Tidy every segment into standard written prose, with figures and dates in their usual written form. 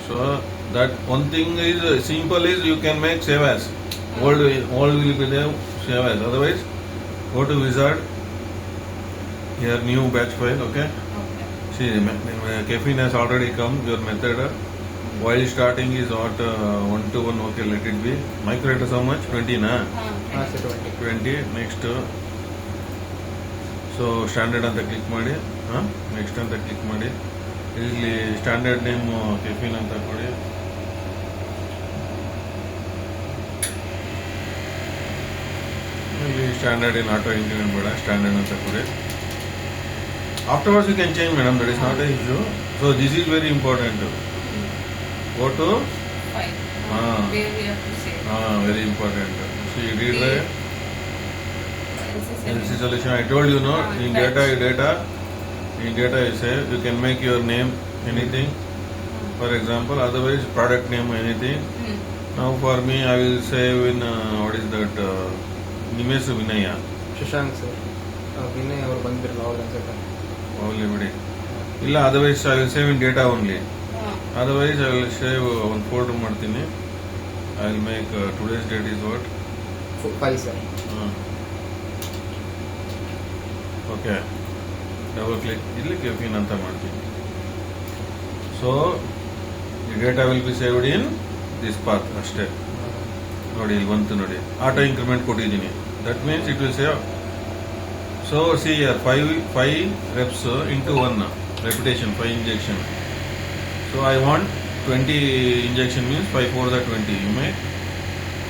So that one thing is simple is you can make save as. Old will be there, save as. Otherwise, go to wizard. Here new batch file, okay? See, caffeine has already come. Your method while starting is what 1 to 1. Okay, let it be. Micro how much? 20 na? 20. Next. So standard ಅಂತ click ಮಾಡಿ next ಅಂತ click ಮಾಡಿ ಇಲ್ಲಿ standard name caffeine ಅಂತ ಕೊಡಿ. ಇಲ್ಲಿ standard in auto increment ಬೇಡ, standard ಅಂತ ಕೊಡಿ. Afterwards you can change madam, that is not a issue. So this is very important. Go to very important. See read the LC solution. I told you, no, in data you say you can make your name anything, for example, otherwise product name anything. Now for me I will save in what is that, Nimesh Vinaya. Shashank sir. Vinay ಅವರು ಬಂದಿರಲ್ಲ ಅವ್ರ ಅನ್ಸುತ್ತೆ. Only ಬಿಡಿ. ಇಲ್ಲ, otherwise I will save in data only. Otherwise I will save one folder ಮಾಡ್ತೀನಿ. I will make today's date is what? 5 sir. Okay, double click, ಇಲ್ಲಿ caffeine ಅಂತ ಮಾಡ್ತೀನಿ. So the data will be saved in this path ಅಷ್ಟೇ. ನೋಡಿ ಇಲ್ಲಿ ಬಂತು ನೋಡಿ, auto increment ಕೊಟ್ಟಿದ್ದೀನಿ. That means it will save. So C year 5 reps into 1 repetition, 5 injection. So I want 20 injection means 5 4 are 20. You make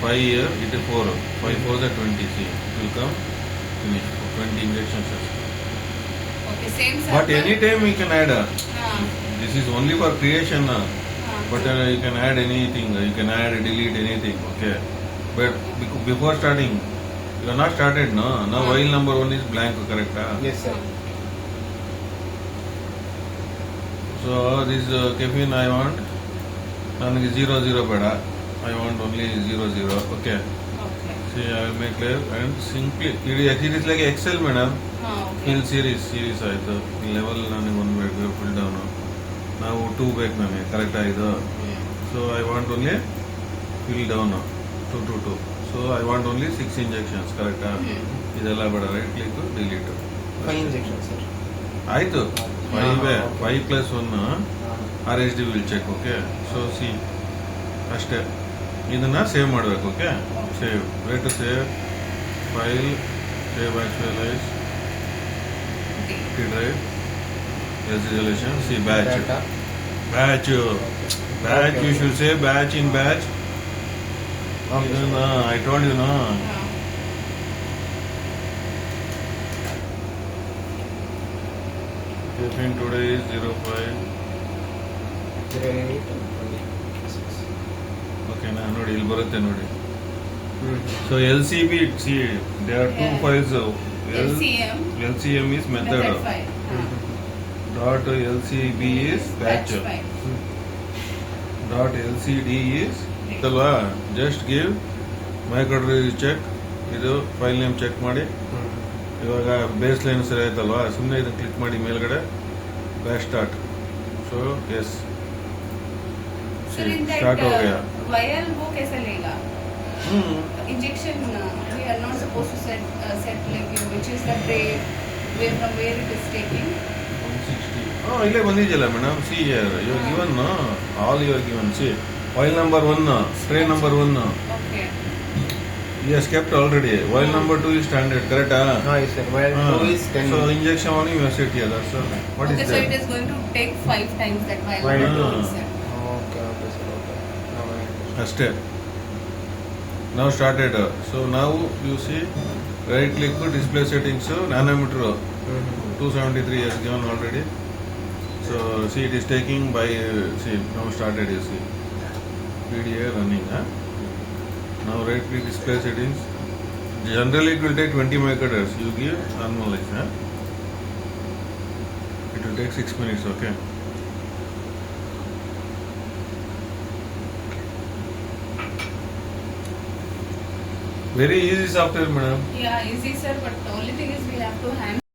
5 here, it is 4. 5 4 are 20. See, it will come finish 20 injections. Okay, same sir. But anytime we can add. This is only for creation. But you can add anything. You can add, delete anything. Okay. But before starting, you are not started, no? Now while number 1 is blank, correct? Yes sir. So this caffeine I want. ನನಗೆ 0 ಬೇಡ. I want only 0. Okay. See, I will make clear and simply. It is like Excel, madam. Fill series ಆಯ್ತು. Level ನನಗೆ 1 ಬೇಕು, full down. ನಾವು 2 ಬೇಕು ನನಗೆ, correct ಆಯಿತು. So I want only fill down 2 to 2. So I want only 6 injections, ಕರೆಕ್ಟಾ? ಇದೆಲ್ಲ ಬೇಡ, right click, delete. 5 injections sir. ಆಯಿತು. 5 plus 1 RHD will check. Okay. So see ಅಷ್ಟೇ. ಇದನ್ನ ಸೇವ್ ಮಾಡಬೇಕು. Okay, save. Where to save? File, save as well as drive, resolution. See, batch. You should say batch in batch. Okay. I told you, no. Caffeine today is 05. 08. Okay, na ನೋಡಿ ಇಲ್ಲಿ ಬರುತ್ತೆ ನೋಡಿ. So LCB, see, there are 2 files. LCM is method. Dot LCB is batch. Dot LCD is ಅಲ್ವಾ? Just give microdrive check. ಇದು file name check ಮಾಡಿ. ಇವಾಗ base line ಸರಿ ಆಯ್ತಲ್ವಾ? ಸುಮ್ಮನೆ ಇದನ್ನು ಕ್ಲಿಕ್ ಮಾಡಿ ಮೇಲ್ಗಡೆ batch start. So yes, start हो गया. Vial वो कैसे लेगा? Injection we are not supposed to set like which is the tray from where it is taking. 160. ಇಲ್ಲೇ ಬಂದಿದೆಯಲ್ಲ madam. See here you are given, all you are given. See while number 1, tray number 1. Okay. He has kept already. While number 2 is standard, correct? Yes sir. While 2 is 10. So injection only you have set here. That's all. What Okay, is so that? it is going to take 5 times that vial. While Sir. Okay sir. Okay. Now I understand. First step. Now started. So now you see, right click, display settings, nanometer 273 has given already. So see, it is taking by, see, now started, you see. PDA running. Now right click, display settings. Generally it will take 20 microhertz. You give normalize. It will take 6 minutes. Okay. Very easy software, madam. Yeah, easy sir, but the only thing is we have to hand